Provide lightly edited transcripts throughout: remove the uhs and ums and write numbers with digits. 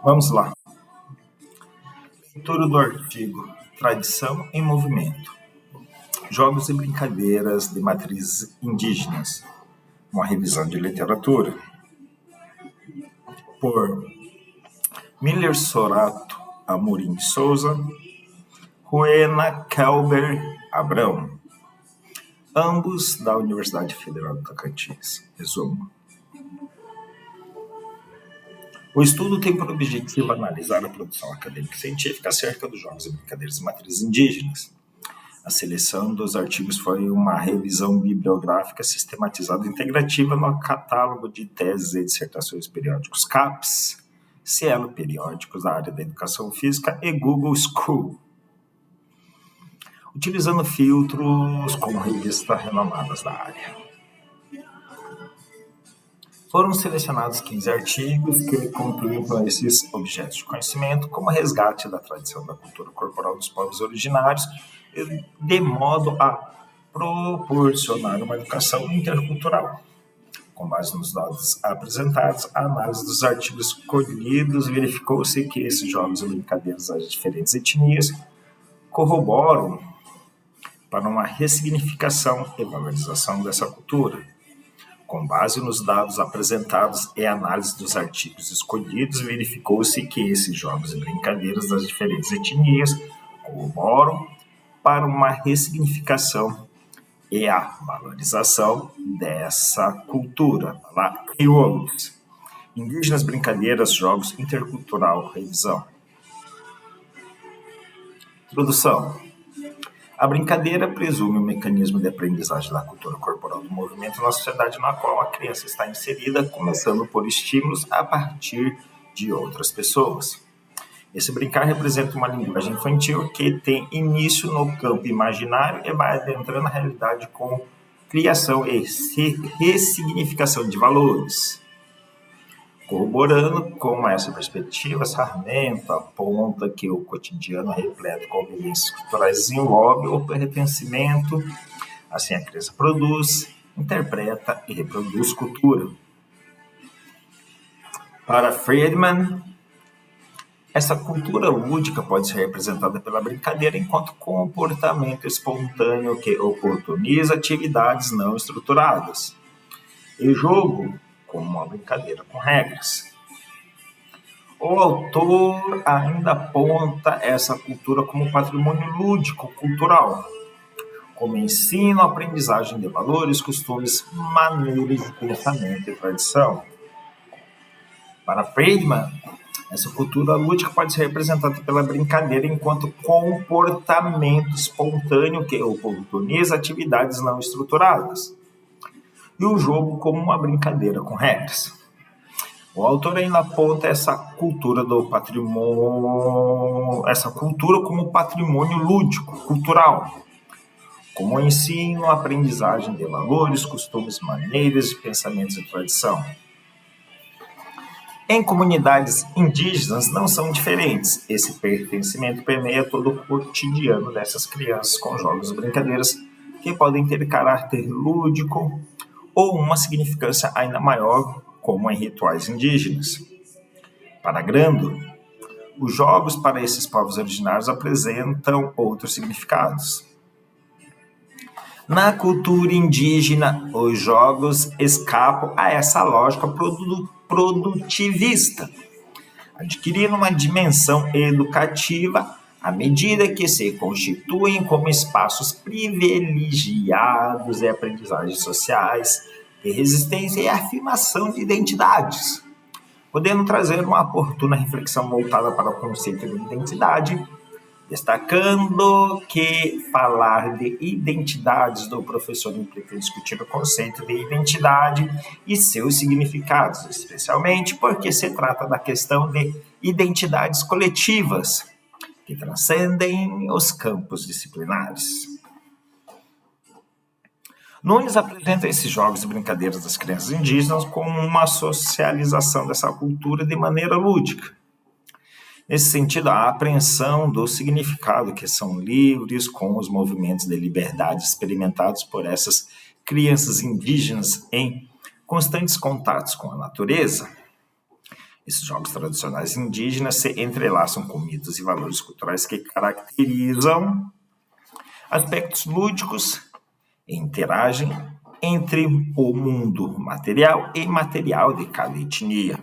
Vamos lá. Leitura do artigo Tradição em Movimento. Jogos e brincadeiras de matrizes indígenas. Uma revisão de literatura. Por Miller Sorato Amorim de Souza, Ruena Kelber Abrão, ambos da Universidade Federal do Tocantins. Resumo. O estudo tem por objetivo analisar a produção acadêmica e científica acerca dos jogos e brincadeiras de matrizes indígenas. A seleção dos artigos foi uma revisão bibliográfica sistematizada e integrativa no catálogo de teses e dissertações periódicos CAPES, Cielo Periódicos da área da Educação Física e Google School, utilizando filtros com revistas renomadas da área. Foram selecionados 15 artigos que contemplam esses objetos de conhecimento como resgate da tradição da cultura corporal dos povos originários, de modo a proporcionar uma educação intercultural. Com base nos dados apresentados, a análise dos artigos escolhidos verificou-se que esses jogos e brincadeiras das diferentes etnias corroboram para uma ressignificação e valorização dessa cultura. Com base nos dados apresentados e análise dos artigos escolhidos, verificou-se que esses jogos e brincadeiras das diferentes etnias corroboram para uma ressignificação e a valorização dessa cultura. Keywords: indígenas, brincadeiras, jogos, intercultural, revisão. Introdução. A brincadeira presume um mecanismo de aprendizagem da cultura corporal do movimento na sociedade na qual a criança está inserida, começando por estímulos a partir de outras pessoas. Esse brincar representa uma linguagem infantil que tem início no campo imaginário e vai adentrando a realidade com criação e ressignificação de valores. Corroborando com essa perspectiva, Sarmento aponta que o cotidiano repleto com vivências culturais desenvolve o pertencimento, assim a criança produz, interpreta e reproduz cultura. Para Friedman, essa cultura lúdica pode ser representada pela brincadeira enquanto comportamento espontâneo que oportuniza atividades não estruturadas. E jogo como uma brincadeira com regras. O autor ainda aponta essa cultura como patrimônio lúdico-cultural, como ensino, aprendizagem de valores, costumes, maneiras de pensamento e tradição. Para Friedman, essa cultura lúdica pode ser representada pela brincadeira enquanto comportamento espontâneo que oportuniza atividades não estruturadas, e o jogo como uma brincadeira com regras. O autor ainda aponta essa cultura como patrimônio lúdico, cultural, como o ensino, a aprendizagem de valores, costumes, maneiras, pensamentos e tradição. Em comunidades indígenas não são diferentes. Esse pertencimento permeia todo o cotidiano dessas crianças com jogos e brincadeiras que podem ter caráter lúdico ou uma significância ainda maior, como em rituais indígenas. Para Grando, os jogos para esses povos originários apresentam outros significados. Na cultura indígena, os jogos escapam a essa lógica produtivista, adquirindo uma dimensão educativa à medida que se constituem como espaços privilegiados de aprendizagens sociais, de resistência e afirmação de identidades, podendo trazer uma oportuna reflexão voltada para o conceito de identidade, destacando que falar de identidades do professor implica discutir o conceito de identidade e seus significados, especialmente porque se trata da questão de identidades coletivas, que transcendem os campos disciplinares. Nunes apresenta esses jogos e brincadeiras das crianças indígenas como uma socialização dessa cultura de maneira lúdica. Nesse sentido, a apreensão do significado que são livres com os movimentos de liberdade experimentados por essas crianças indígenas em constantes contatos com a natureza, Esses jogos tradicionais indígenas se entrelaçam com mitos e valores culturais que caracterizam aspectos lúdicos e interagem entre o mundo material e imaterial de cada etnia.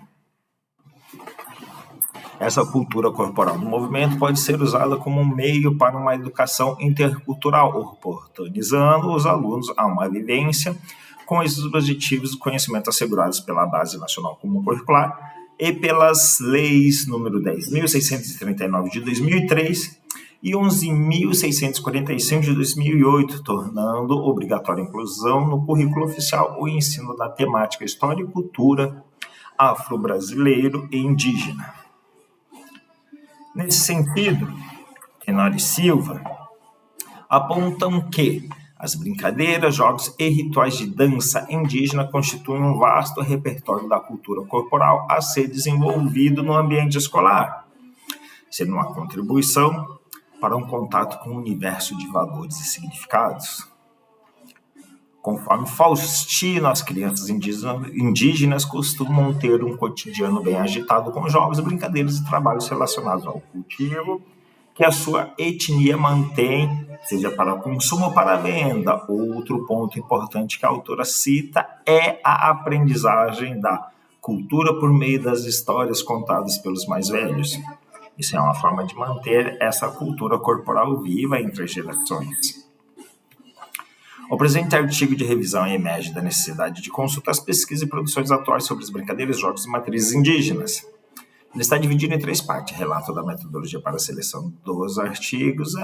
Essa cultura corporal do movimento pode ser usada como um meio para uma educação intercultural, oportunizando os alunos a uma vivência com esses objetivos de conhecimento assegurados pela Base Nacional Comum Curricular e pelas leis número 10.639 de 2003 e 11.645 de 2008, tornando obrigatória a inclusão no currículo oficial o ensino da temática História e Cultura afro-brasileiro e indígena. Nesse sentido, Tenório e Silva apontam que as brincadeiras, jogos e rituais de dança indígena constituem um vasto repertório da cultura corporal a ser desenvolvido no ambiente escolar, sendo uma contribuição para um contato com o universo de valores e significados. Conforme Faustino, as crianças indígenas costumam ter um cotidiano bem agitado com jogos, brincadeiras e trabalhos relacionados ao cultivo que a sua etnia mantém, seja para consumo ou para venda. Outro ponto importante que a autora cita é a aprendizagem da cultura por meio das histórias contadas pelos mais velhos. Isso é uma forma de manter essa cultura corporal viva entre as gerações. O presente artigo de revisão emerge da necessidade de consultar as pesquisas e produções atuais sobre as brincadeiras, jogos e matrizes indígenas. Ele está dividido em 3 partes: relato da metodologia para a seleção dos artigos,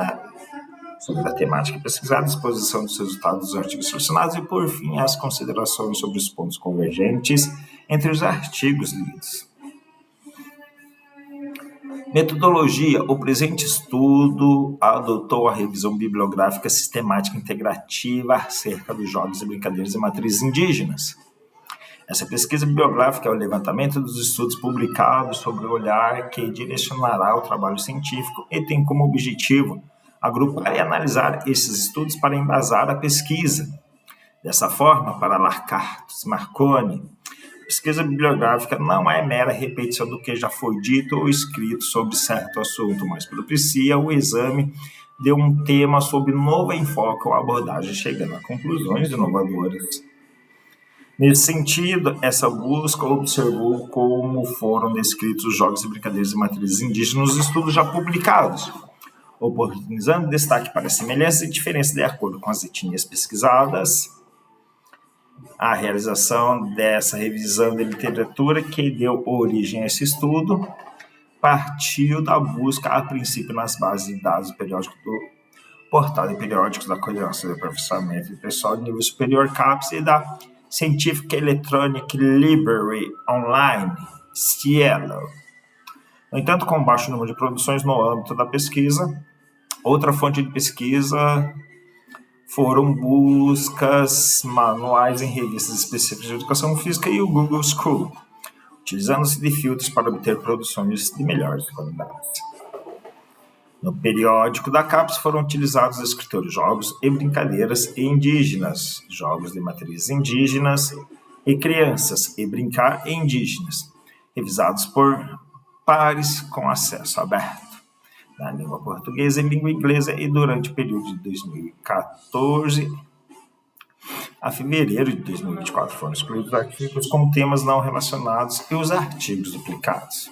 sobre a temática pesquisada, exposição dos resultados dos artigos selecionados e, por fim, as considerações sobre os pontos convergentes entre os artigos lidos. Metodologia. O presente estudo adotou a revisão bibliográfica sistemática integrativa acerca dos jogos e brincadeiras e matrizes indígenas. Essa pesquisa bibliográfica é o levantamento dos estudos publicados sobre o olhar que direcionará o trabalho científico e tem como objetivo agrupar e analisar esses estudos para embasar a pesquisa. Dessa forma, para Larcartos Marconi, pesquisa bibliográfica não é mera repetição do que já foi dito ou escrito sobre certo assunto, mas propicia o exame de um tema sob novo enfoque ou abordagem, chegando a conclusões inovadoras. Nesse sentido, essa busca observou como foram descritos os jogos e brincadeiras e matrizes indígenas nos estudos já publicados, oportunizando destaque para semelhanças e diferenças de acordo com as etnias pesquisadas. A realização dessa revisão de literatura que deu origem a esse estudo partiu da busca, a princípio, nas bases de dados periódicos do Portal de Periódicos da Coordenação de Aperfeiçoamento de Pessoal de Nível Superior, CAPES, e da Scientific Electronic Library Online, STIELO. No entanto, com baixo número de produções no âmbito da pesquisa, outra fonte de pesquisa foram buscas manuais em revistas específicas de educação física e o Google School, utilizando-se de filtros para obter produções de melhores qualidades. No periódico da CAPES foram utilizados escritores jogos e brincadeiras indígenas, jogos de matrizes indígenas e crianças e brincar indígenas, revisados por pares com acesso aberto, na língua portuguesa e língua inglesa, e durante o período de 2014 a fevereiro de 2024 foram excluídos artigos com temas não relacionados e os artigos duplicados.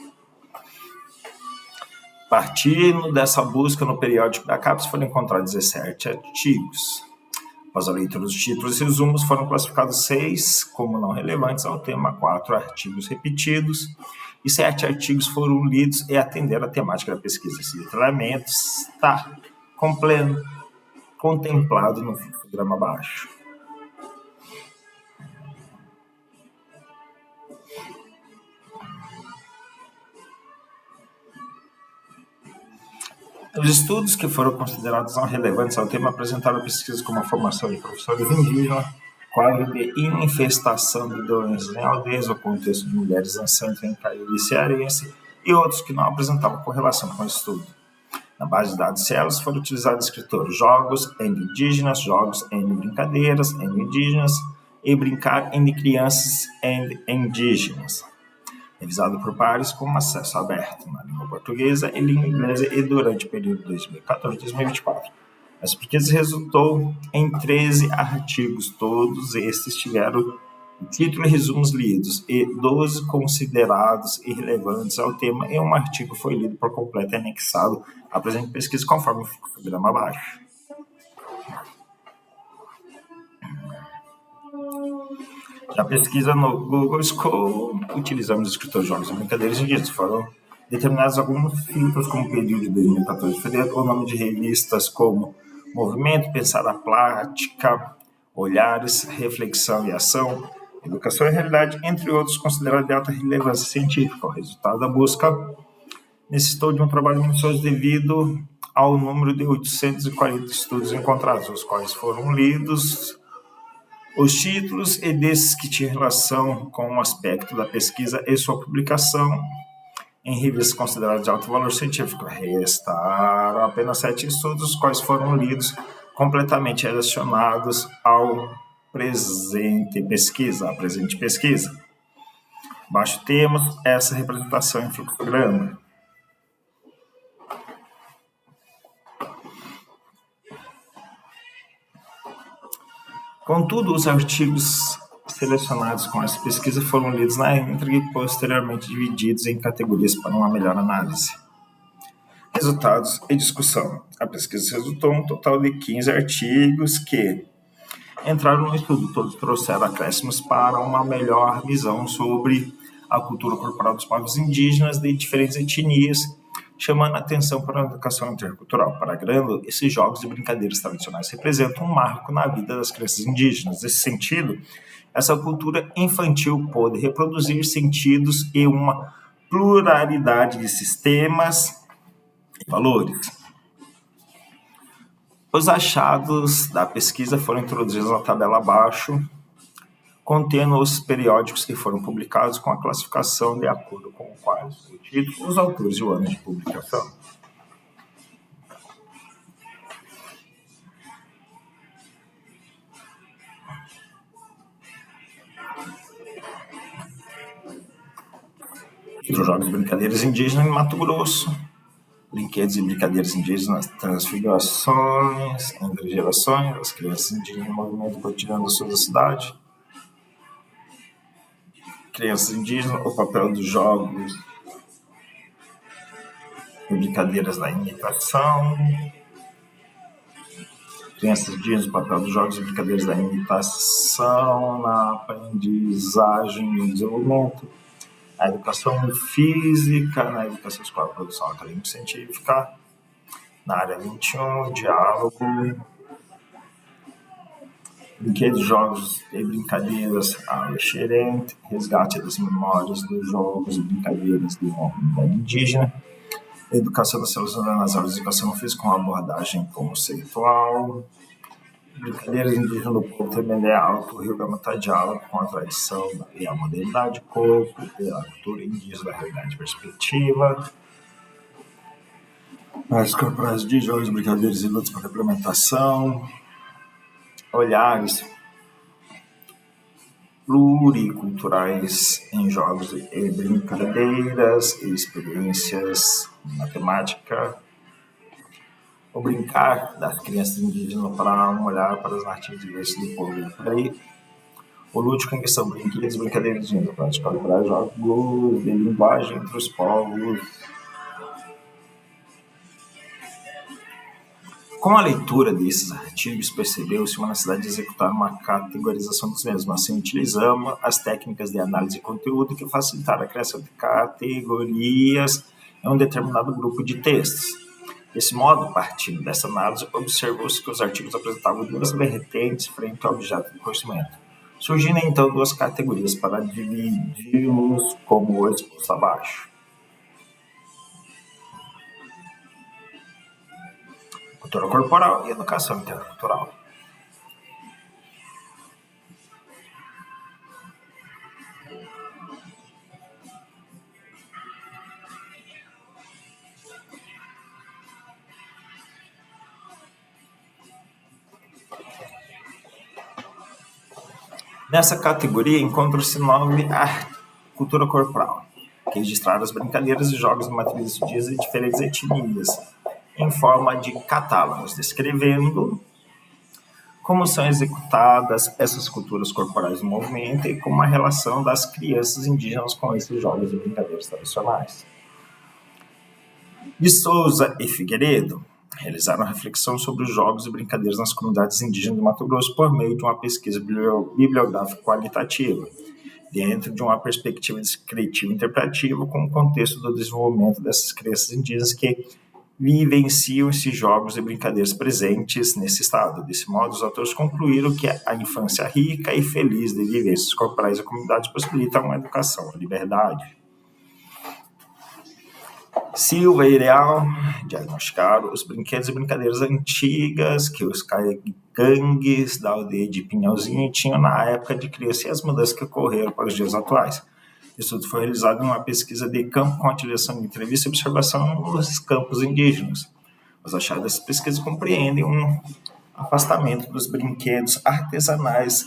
Partindo dessa busca no periódico da CAPES foram encontrados 17 artigos. Após a leitura dos títulos e resumos, foram classificados 6 como não relevantes ao tema, 4 artigos repetidos e 7 artigos foram lidos e atenderam a temática da pesquisa. Esse letramento está contemplado no fluxograma abaixo. Os estudos que foram considerados não relevantes ao tema apresentaram pesquisas como a formação de professores indígenas, quadro de infestação de doenças em aldeias, o contexto de mulheres dançantes em Caiuri cearense e outros que não apresentavam correlação com o estudo. Na base de dados CELOS foram utilizados escritores jogos em indígenas, jogos em brincadeiras em indígenas e brincar em crianças em indígenas. revisado por pares com acesso aberto na língua portuguesa e língua inglesa e durante o período 2014-2024. Essa pesquisa resultou em 13 artigos, todos estes tiveram o título e resumos lidos, e 12 considerados irrelevantes ao tema, e um artigo foi lido por completo e anexado à presente pesquisa conforme o fluxograma abaixo. Na pesquisa no Google School, utilizamos escritores, jogos e brincadeiras indígenas. Foram determinados alguns filtros, como o período de 2014 de fevereiro, o nome de revistas como Movimento, Pensar a Prática, Olhares, Reflexão e Ação, Educação e Realidade, entre outros, considerados de alta relevância científica. O resultado da busca necessitou de um trabalho minucioso devido ao número de 840 estudos encontrados, os quais foram lidos os títulos e desses que tinham relação com o aspecto da pesquisa e sua publicação em revistas consideradas de alto valor científico. Restaram apenas 7 estudos, os quais foram lidos completamente relacionados ao presente pesquisa. Abaixo temos essa representação em fluxograma. Contudo, os artigos selecionados com essa pesquisa foram lidos na íntegra e posteriormente divididos em categorias para uma melhor análise. Resultados e discussão. A pesquisa resultou em um total de 15 artigos que entraram no estudo. Todos trouxeram acréscimos para uma melhor visão sobre a cultura corporal dos povos indígenas de diferentes etnias, chamando a atenção para a educação intercultural. Para Grando, esses jogos e brincadeiras tradicionais representam um marco na vida das crianças indígenas. Nesse sentido, essa cultura infantil pôde reproduzir sentidos e uma pluralidade de sistemas e valores. Os achados da pesquisa foram introduzidos na tabela abaixo, contendo os periódicos que foram publicados com a classificação de acordo com quais o título, os autores e o ano de publicação. Jogos e brincadeiras indígenas em Mato Grosso. Brinquedos e brincadeiras indígenas, transfigurações entre gerações, as crianças indígenas em movimento cotidiano da sua cidade. Crianças indígenas, o papel dos jogos e brincadeiras na imitação. Crianças indígenas, o papel dos jogos e brincadeiras da imitação, na aprendizagem e desenvolvimento. A educação física, na educação escolar, produção acadêmica e científica. Na área 21, diálogo. Brinquedos, jogos e brincadeiras, aula xerente, resgate das memórias dos jogos e brincadeiras de uma comunidade indígena, educação das células nas aulas de educação física com abordagem conceitual, brincadeiras indígenas do povo também é alto, o Rio Gama está diálogo com a tradição e a modernidade, corpo e a cultura indígena da realidade perspectiva, as corporais de jogos, brincadeiras e lutas para implementação, olhares pluriculturais em jogos e brincadeiras e experiências matemática, o brincar das crianças indígenas para um olhar para as narrativas diversas do povo. O lúdico em questão, brinquedos e brincadeiras indígenas, para escolher jogos de linguagem entre os povos. Com a leitura desses artigos, percebeu-se uma necessidade de executar uma categorização dos mesmos. Assim, utilizamos as técnicas de análise de conteúdo que facilitaram a criação de categorias em um determinado grupo de textos. Desse modo, partindo dessa análise, observou-se que os artigos apresentavam duas vertentes frente ao objeto do conhecimento, surgindo então duas categorias para dividi-los como exposto abaixo. Cultura corporal e educação intercultural. Nessa categoria encontra-se o nome cultura corporal. que registraram as brincadeiras e jogos de matrizes de diferentes etnias, em forma de catálogos, descrevendo como são executadas essas culturas corporais no movimento e como a relação das crianças indígenas com esses jogos e brincadeiras tradicionais. De Souza e Figueiredo realizaram reflexão sobre os jogos e brincadeiras nas comunidades indígenas do Mato Grosso por meio de uma pesquisa bibliográfica qualitativa, dentro de uma perspectiva descritiva e interpretativa, com o contexto do desenvolvimento dessas crianças indígenas que vivenciam esses jogos e brincadeiras presentes nesse estado. Desse modo, os autores concluíram que a infância rica e feliz de vivências corporais da comunidade possibilita uma educação, a liberdade. Silva e Real diagnosticaram os brinquedos e brincadeiras antigas que os caigangues da aldeia de Pinhalzinho tinham na época de criança e as mudanças que ocorreram para os dias atuais. O estudo foi realizado em uma pesquisa de campo com a utilização de entrevista e observação nos campos indígenas. Os achados dessa pesquisa compreendem um afastamento dos brinquedos artesanais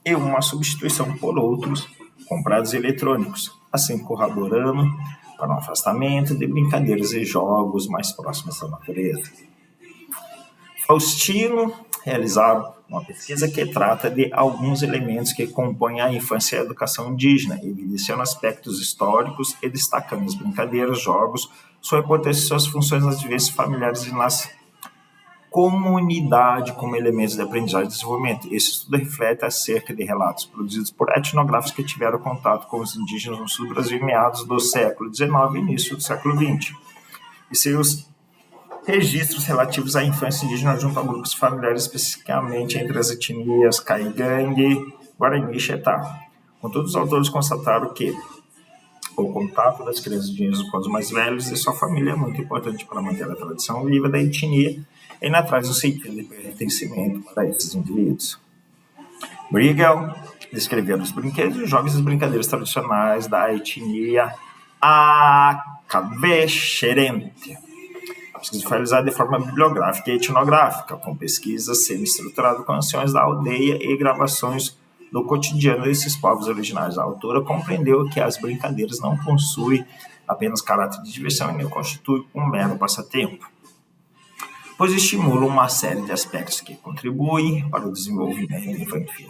e uma substituição por outros comprados eletrônicos, assim corroborando para um afastamento de brincadeiras e jogos mais próximos da natureza. Faustino realizaram uma pesquisa que trata de alguns elementos que compõem a infância e a educação indígena, evidenciando aspectos históricos e destacando as brincadeiras, jogos, sua importância e suas funções nas vivências familiares e nas comunidade como elementos de aprendizagem e desenvolvimento. Esse estudo reflete acerca de relatos produzidos por etnógrafos que tiveram contato com os indígenas no sul do Brasil em meados do século XIX e início do século XX, e seus registros relativos à infância indígena junto a grupos familiares, especificamente entre as etnias Caigangue, Guarani e Xetá. Contudo, os autores constataram que o contato das crianças indígenas com os mais velhos e sua família é muito importante para manter a tradição viva da etnia e ainda traz um sentido de pertencimento para esses indivíduos. Briegel descreveu os brinquedos, os jogos e as brincadeiras tradicionais da etnia Acabexerente. A pesquisa foi realizada de forma bibliográfica e etnográfica, com pesquisas semi-estruturadas com anciões da aldeia e gravações do cotidiano desses povos originários. A autora compreendeu que as brincadeiras não possuem apenas caráter de diversão e nem constituem um mero passatempo, pois estimulam uma série de aspectos que contribuem para o desenvolvimento infantil.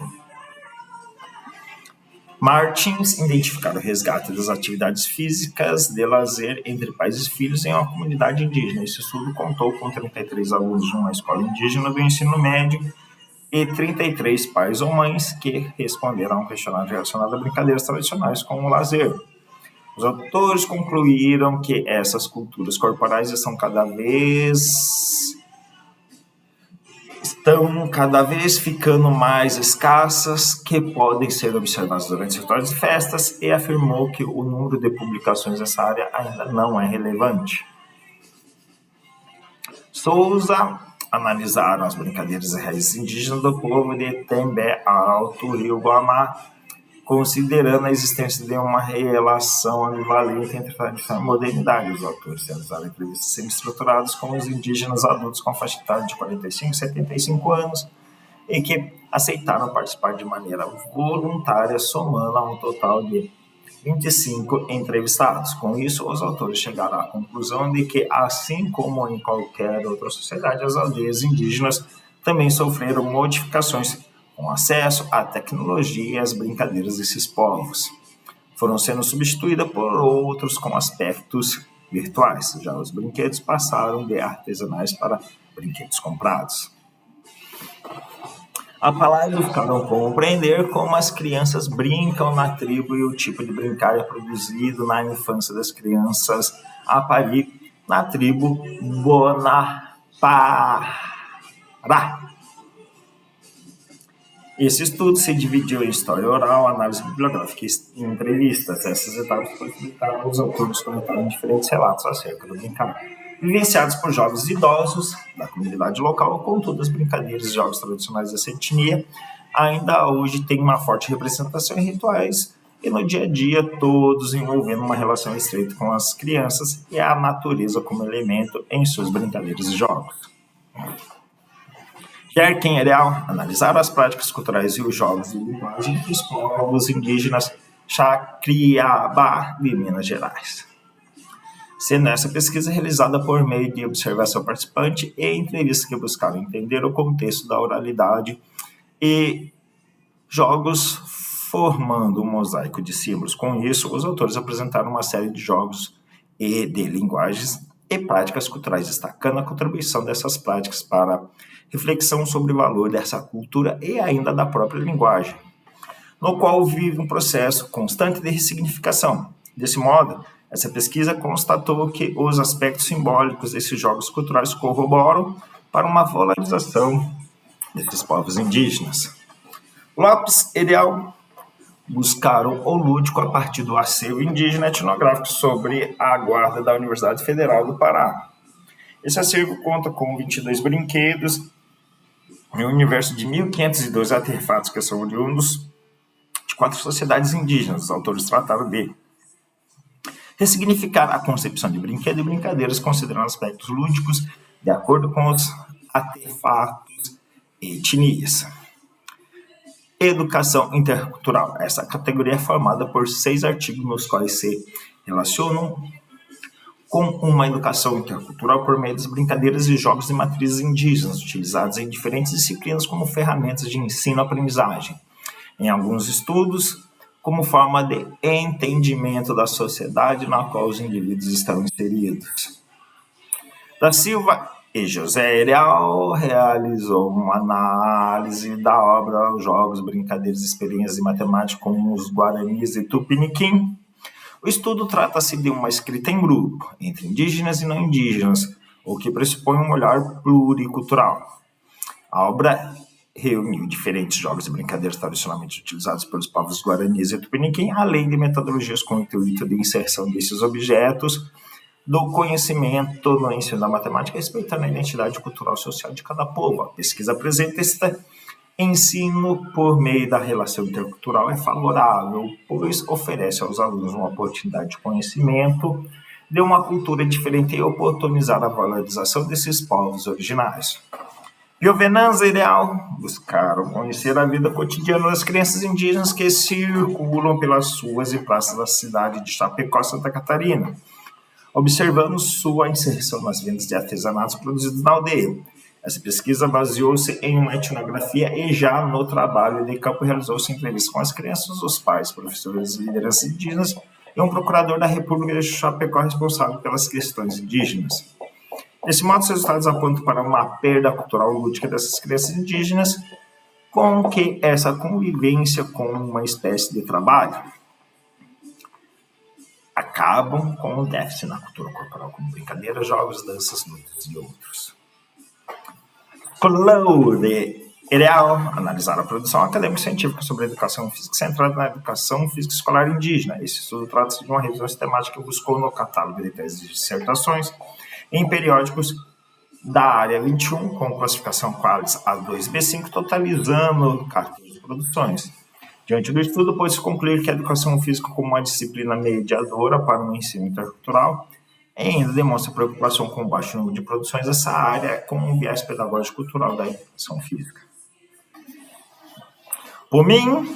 Martins identificaram o resgate das atividades físicas de lazer entre pais e filhos em uma comunidade indígena. Esse estudo contou com 33 alunos de uma escola indígena do ensino médio e 33 pais ou mães que responderam a um questionário relacionado a brincadeiras tradicionais como o lazer. Os autores concluíram que essas culturas corporais estão cada vez ficando mais escassas, que podem ser observadas durante rituais de festas, e afirmou que o número de publicações nessa área ainda não é relevante. Souza analisaram as brincadeiras e raízes indígenas do povo de Tembé Alto, Rio Guamá, considerando a existência de uma relação ambivalente entre tradição e modernidade. Os autores realizaram entrevistas semi-estruturadas com os indígenas adultos com faixa etária de 45 e 75 anos e que aceitaram participar de maneira voluntária, somando a um total de 25 entrevistados. Com isso, os autores chegaram à conclusão de que, assim como em qualquer outra sociedade, as aldeias indígenas também sofreram modificações com acesso à tecnologia e às brincadeiras desses povos. Foram sendo substituídas por outros com aspectos virtuais. Já os brinquedos passaram de artesanais para brinquedos comprados. A palavra ficaram compreender como as crianças brincam na tribo e o tipo de brincar é produzido na infância das crianças Apari, na tribo Bonapará. Esse estudo se dividiu em história oral, análise bibliográfica e entrevistas. Essas etapas possibilitaram os autores comentarem diferentes relatos acerca do brincar, vivenciados por jovens e idosos da comunidade local. Contudo, as brincadeiras e jogos tradicionais dessa etnia ainda hoje têm uma forte representação em rituais e no dia a dia, todos envolvendo uma relação estreita com as crianças e a natureza como elemento em suas brincadeiras e jogos. Jerkin e Real analisaram as práticas culturais e os jogos de linguagem dos povos indígenas Jacriabá, de Minas Gerais. Sendo essa pesquisa realizada por meio de observação participante e entrevistas que buscaram entender o contexto da oralidade e jogos, formando um mosaico de símbolos. Com isso, os autores apresentaram uma série de jogos e de linguagens e práticas culturais, destacando a contribuição dessas práticas para a reflexão sobre o valor dessa cultura e ainda da própria linguagem, no qual vive um processo constante de ressignificação. Desse modo, essa pesquisa constatou que os aspectos simbólicos desses jogos culturais corroboram para uma valorização desses povos indígenas. Lopes e Leal buscaram o lúdico a partir do acervo indígena etnográfico sobre a guarda da Universidade Federal do Pará. Esse acervo conta com 22 brinquedos e um universo de 1.502 artefatos que são oriundos de 4 sociedades indígenas. Os autores trataram de ressignificar a concepção de brinquedo e brincadeiras, considerando aspectos lúdicos de acordo com os artefatos e etnias. Educação intercultural. Essa categoria é formada por 6 artigos nos quais se relacionam com uma educação intercultural por meio das brincadeiras e jogos de matrizes indígenas, utilizados em diferentes disciplinas como ferramentas de ensino-aprendizagem. Em alguns estudos, como forma de entendimento da sociedade na qual os indivíduos estão inseridos. Da Silva e José Erial realizou uma análise da obra Os Jogos, Brincadeiras e Experiências de Matemática com os Guaranis e Tupiniquim. O estudo trata-se de uma escrita em grupo, entre indígenas e não indígenas, o que pressupõe um olhar pluricultural. A obra reuniu diferentes jogos e brincadeiras tradicionalmente utilizados pelos povos guaranis e tupiniquim, além de metodologias com o intuito de inserção desses objetos do conhecimento no ensino da matemática, respeitando a identidade cultural e social de cada povo. A pesquisa apresenta este ensino por meio da relação intercultural é favorável, pois oferece aos alunos uma oportunidade de conhecimento de uma cultura diferente e oportunizar a valorização desses povos originários. Piovenanza e Leal buscaram conhecer a vida cotidiana das crianças indígenas que circulam pelas ruas e praças da cidade de Chapecó, Santa Catarina, observando sua inserção nas vendas de artesanatos produzidos na aldeia. Essa pesquisa baseou-se em uma etnografia e já no trabalho de campo realizou-se entrevistas com as crianças, os pais, professores e lideranças indígenas e um procurador da República de Chapecó responsável pelas questões indígenas. Desse modo, os resultados apontam para uma perda cultural lúdica dessas crianças indígenas, com que essa convivência com uma espécie de trabalho acabam com o déficit na cultura corporal, como brincadeiras, jogos, danças, lutas e outros. Claude e Leal analisaram a produção acadêmica e científica sobre a educação física centrada na educação física escolar indígena. Esse estudo trata-se de uma revisão sistemática que buscou no catálogo de teses e dissertações em periódicos da área 21, com classificação Qualis A2B5, totalizando 14 produções. Diante do estudo, pôde-se concluir que a educação física, como uma disciplina mediadora para o ensino intercultural, ainda demonstra preocupação com o baixo número de produções dessa área como um viés pedagógico cultural da educação física. Por mim,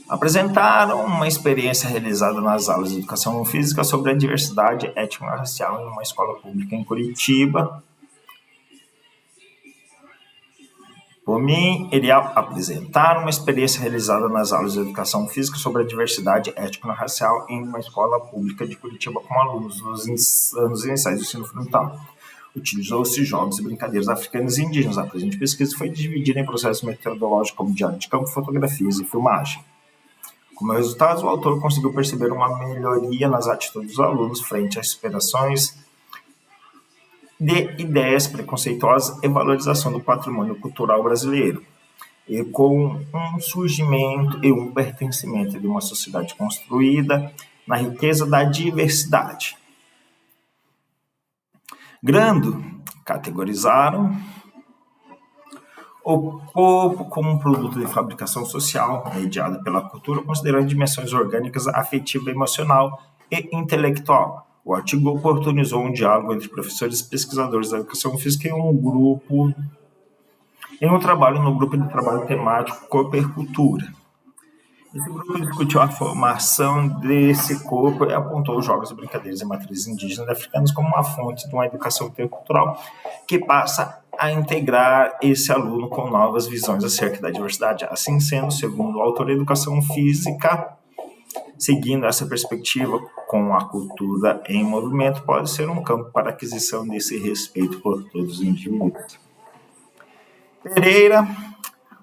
apresentaram uma experiência realizada nas aulas de educação física sobre a diversidade étnico-racial em uma escola pública em Curitiba. Por mim, Erial apresentaram uma experiência realizada nas aulas de educação física sobre a diversidade étnico-racial em uma escola pública de Curitiba com alunos nos anos iniciais do ensino fundamental. Utilizou-se jogos e brincadeiras africanas e indígenas. A presente pesquisa foi dividida em processos metodológicos como diário de campo, fotografias e filmagem. Como resultado, o autor conseguiu perceber uma melhoria nas atitudes dos alunos frente às superações de ideias preconceituosas e valorização do patrimônio cultural brasileiro, e com um surgimento e um pertencimento de uma sociedade construída na riqueza da diversidade. Grando categorizaram o corpo como um produto de fabricação social mediado pela cultura, considerando dimensões orgânicas, afetiva, emocional e intelectual. O artigo oportunizou um diálogo entre professores e pesquisadores da educação física em um trabalho no grupo de trabalho temático Corpo e Cultura. Esse grupo discutiu a formação desse corpo e apontou os jogos, brincadeiras e matrizes indígenas e africanas como uma fonte de uma educação intercultural que passa a integrar esse aluno com novas visões acerca da diversidade. Assim sendo, segundo o autor, a educação física, seguindo essa perspectiva com a cultura em movimento, pode ser um campo para a aquisição desse respeito por todos os indivíduos. Pereira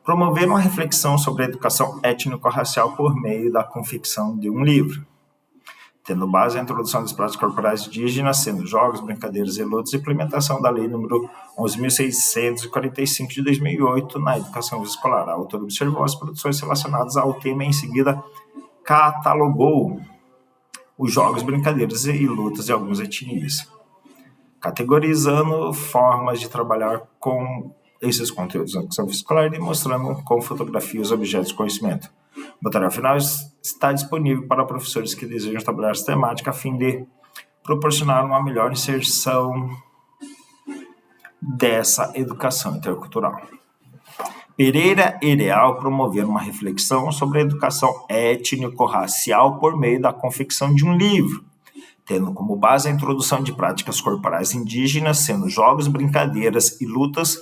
promover uma reflexão sobre a educação étnico-racial por meio da confecção de um livro, tendo base a introdução das práticas corporais indígenas, sendo jogos, brincadeiras e lutas, e implementação da Lei nº 11.645 de 2008 na educação escolar. A autora observou as produções relacionadas ao tema e em seguida catalogou os jogos, brincadeiras e lutas de algumas etnias, categorizando formas de trabalhar com esses conteúdos na educação escolar e demonstrando com fotografias objetos de conhecimento. O material final está disponível para professores que desejam trabalhar essa temática a fim de proporcionar uma melhor inserção dessa educação intercultural. Pereira e Leal promoveram uma reflexão sobre a educação étnico-racial por meio da confecção de um livro, tendo como base a introdução de práticas corporais indígenas, sendo jogos, brincadeiras e lutas,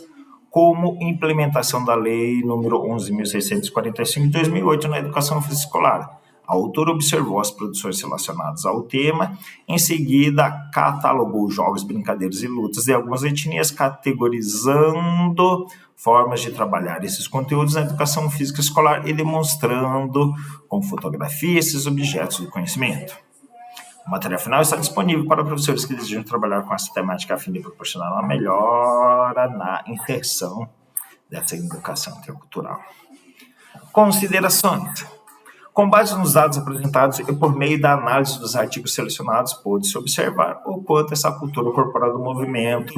como implementação da Lei nº 11.645 de 2008 na educação física escolar. A autora observou as produções relacionadas ao tema, em seguida catalogou jogos, brincadeiras e lutas de algumas etnias, categorizando formas de trabalhar esses conteúdos na educação física escolar e demonstrando com fotografia esses objetos do conhecimento. O material final está disponível para professores que desejam trabalhar com essa temática a fim de proporcionar uma melhora na inserção dessa educação intercultural. Considerações. Com base nos dados apresentados e por meio da análise dos artigos selecionados, pôde-se observar o quanto essa cultura corporal do movimento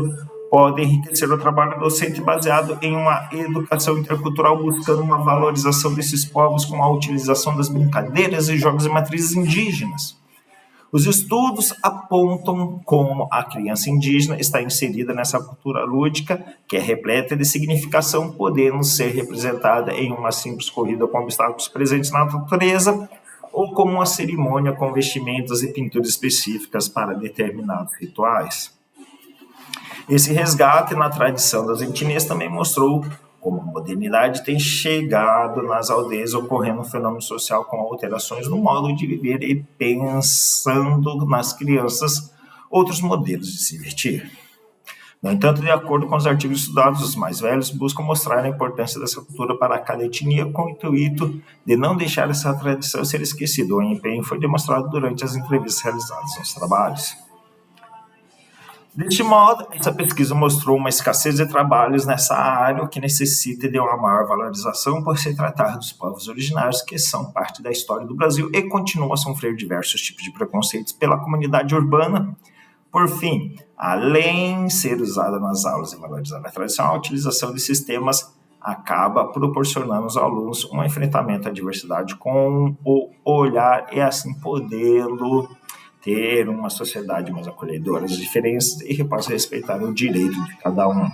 pode enriquecer o trabalho docente baseado em uma educação intercultural buscando uma valorização desses povos com a utilização das brincadeiras e jogos e matrizes indígenas. Os estudos apontam como a criança indígena está inserida nessa cultura lúdica, que é repleta de significação, podendo ser representada em uma simples corrida com obstáculos presentes na natureza, ou como uma cerimônia com vestimentas e pinturas específicas para determinados rituais. Esse resgate na tradição das etnias também mostrou como a modernidade tem chegado nas aldeias, ocorrendo um fenômeno social com alterações no modo de viver e pensando nas crianças outros modelos de se vestir. No entanto, de acordo com os artigos estudados, os mais velhos buscam mostrar a importância dessa cultura para cada etnia com o intuito de não deixar essa tradição ser esquecida. O empenho foi demonstrado durante as entrevistas realizadas nos trabalhos. Deste modo, essa pesquisa mostrou uma escassez de trabalhos nessa área, o que necessita de uma maior valorização por se tratar dos povos originários que são parte da história do Brasil e continuam a sofrer diversos tipos de preconceitos pela comunidade urbana. Por fim, além de ser usada nas aulas e valorizar a tradição, a utilização de sistemas acaba proporcionando aos alunos um enfrentamento à diversidade com o olhar e assim podendo ter uma sociedade mais acolhedora às diferenças e que possa respeitar o direito de cada um.